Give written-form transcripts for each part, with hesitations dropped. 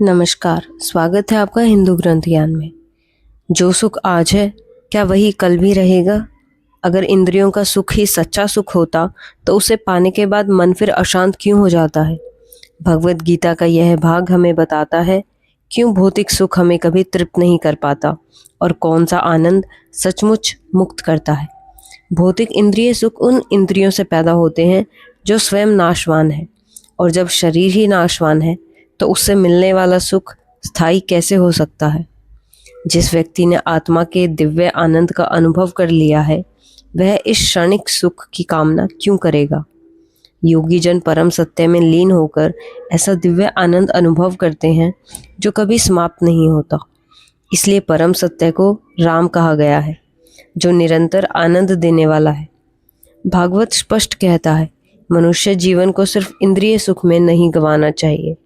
नमस्कार, स्वागत है आपका हिंदू ग्रंथ ज्ञान में। जो सुख आज है, क्या वही कल भी रहेगा? अगर इंद्रियों का सुख ही सच्चा सुख होता, तो उसे पाने के बाद मन फिर अशांत क्यों हो जाता है? भगवत गीता का यह भाग हमें बताता है क्यों भौतिक सुख हमें कभी तृप्त नहीं कर पाता और कौन सा आनंद सचमुच मुक्त करता है। भौतिक इंद्रिय सुख उन इंद्रियों से पैदा होते हैं जो स्वयं नाशवान है, और जब शरीर ही नाशवान है तो उससे मिलने वाला सुख स्थायी कैसे हो सकता है? जिस व्यक्ति ने आत्मा के दिव्य आनंद का अनुभव कर लिया है, वह इस क्षणिक सुख की कामना क्यों करेगा? योगी जन परम सत्य में लीन होकर ऐसा दिव्य आनंद अनुभव करते हैं जो कभी समाप्त नहीं होता। इसलिए परम सत्य को राम कहा गया है, जो निरंतर आनंद देने वाला है। भागवत स्पष्ट कहता है, मनुष्य जीवन को सिर्फ इंद्रिय सुख में नहीं गंवाना चाहिए।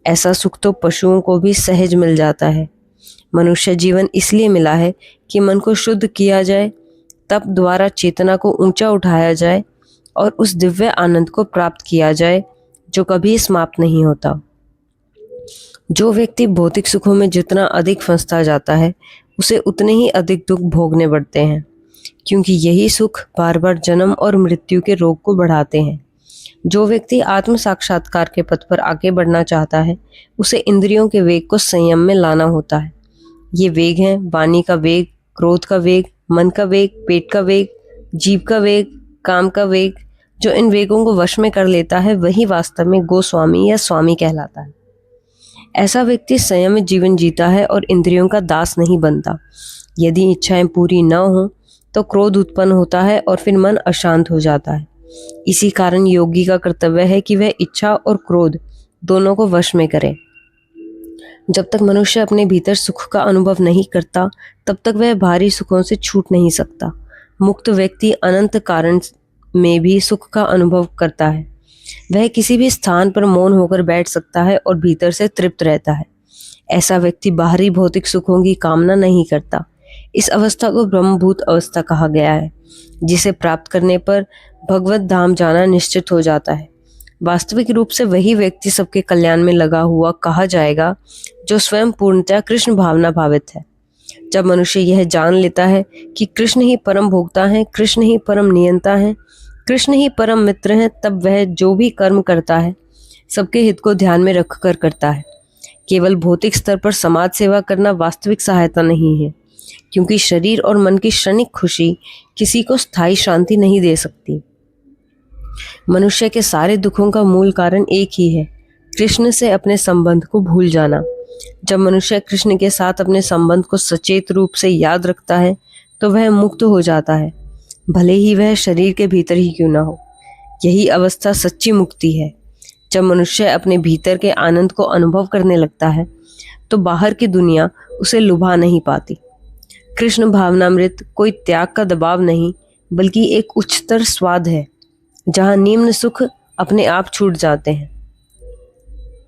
ऐसा सुख तो पशुओं को भी सहज मिल जाता है। मनुष्य जीवन इसलिए मिला है कि मन को शुद्ध किया जाए, तप द्वारा चेतना को ऊंचा उठाया जाए और उस दिव्य आनंद को प्राप्त किया जाए जो कभी समाप्त नहीं होता। जो व्यक्ति भौतिक सुखों में जितना अधिक फंसता जाता है, उसे उतने ही अधिक दुख भोगने पड़ते हैं, क्योंकि यही सुख बार बार जन्म और मृत्यु के रोग को बढ़ाते हैं। जो व्यक्ति आत्म साक्षात्कार के पथ पर आगे बढ़ना चाहता है, उसे इंद्रियों के वेग को संयम में लाना होता है। ये वेग हैं वाणी का वेग, क्रोध का वेग, मन का वेग, पेट का वेग, जीव का वेग, काम का वेग। जो इन वेगों को वश में कर लेता है, वही वास्तव में गोस्वामी या स्वामी कहलाता है। ऐसा व्यक्ति संयमित जीवन जीता है और इंद्रियों का दास नहीं बनता। यदि इच्छाएं पूरी न हो तो क्रोध उत्पन्न होता है और फिर मन अशांत हो जाता है। इसी कारण योगी का कर्तव्य है कि वह इच्छा और क्रोध दोनों को वश में करे। जब तक मनुष्य अपने भीतर सुख का अनुभव नहीं करता, तब तक वह बाहरी सुखों से छूट नहीं सकता। मुक्त व्यक्ति अनंत कारण में भी सुख का अनुभव करता है। वह किसी भी स्थान पर मौन होकर बैठ सकता है और भीतर से तृप्त रहता है। ऐसा व्यक्ति बाहरी भौतिक सुखों की कामना नहीं करता। इस अवस्था को ब्रह्मभूत अवस्था कहा गया है, जिसे प्राप्त करने पर भगवत धाम जाना निश्चित हो जाता है। वास्तविक रूप से वही व्यक्ति सबके कल्याण में लगा हुआ कहा जाएगा जो स्वयं पूर्णतः कृष्ण भावना भावित है। जब मनुष्य यह जान लेता है कि कृष्ण ही परम भोक्ता है, कृष्ण ही परम नियंता है, कृष्ण ही परम मित्र है, तब वह जो भी कर्म करता है सबके हित को ध्यान में रखकर करता है। केवल भौतिक स्तर पर समाज सेवा करना वास्तविक सहायता नहीं है, क्योंकि शरीर और मन की क्षणिक खुशी किसी को स्थायी शांति नहीं दे सकती। मनुष्य के सारे दुखों का मूल कारण एक ही है, कृष्ण से अपने संबंध को भूल जाना। जब मनुष्य कृष्ण के साथ अपने संबंध को सचेत रूप से याद रखता है, तो वह मुक्त हो जाता है, भले ही वह शरीर के भीतर ही क्यों ना हो। यही अवस्था सच्ची मुक्ति है। जब मनुष्य अपने भीतर के आनंद को अनुभव करने लगता है, तो बाहर की दुनिया उसे लुभा नहीं पाती। कृष्ण भावनामृत कोई त्याग का दबाव नहीं, बल्कि एक उच्चतर स्वाद है, जहाँ निम्न सुख अपने आप छूट जाते हैं।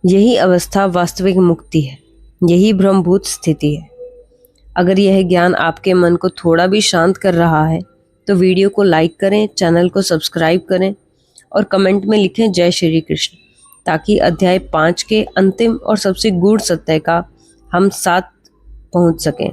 यही अवस्था वास्तविक मुक्ति है, यही ब्रह्मभूत स्थिति है। अगर यह ज्ञान आपके मन को थोड़ा भी शांत कर रहा है, तो वीडियो को लाइक करें, चैनल को सब्सक्राइब करें और कमेंट में लिखें जय श्री कृष्ण, ताकि अध्याय 5 के अंतिम और सबसे गूढ़ सत्य का हम साथ पहुंच सकें।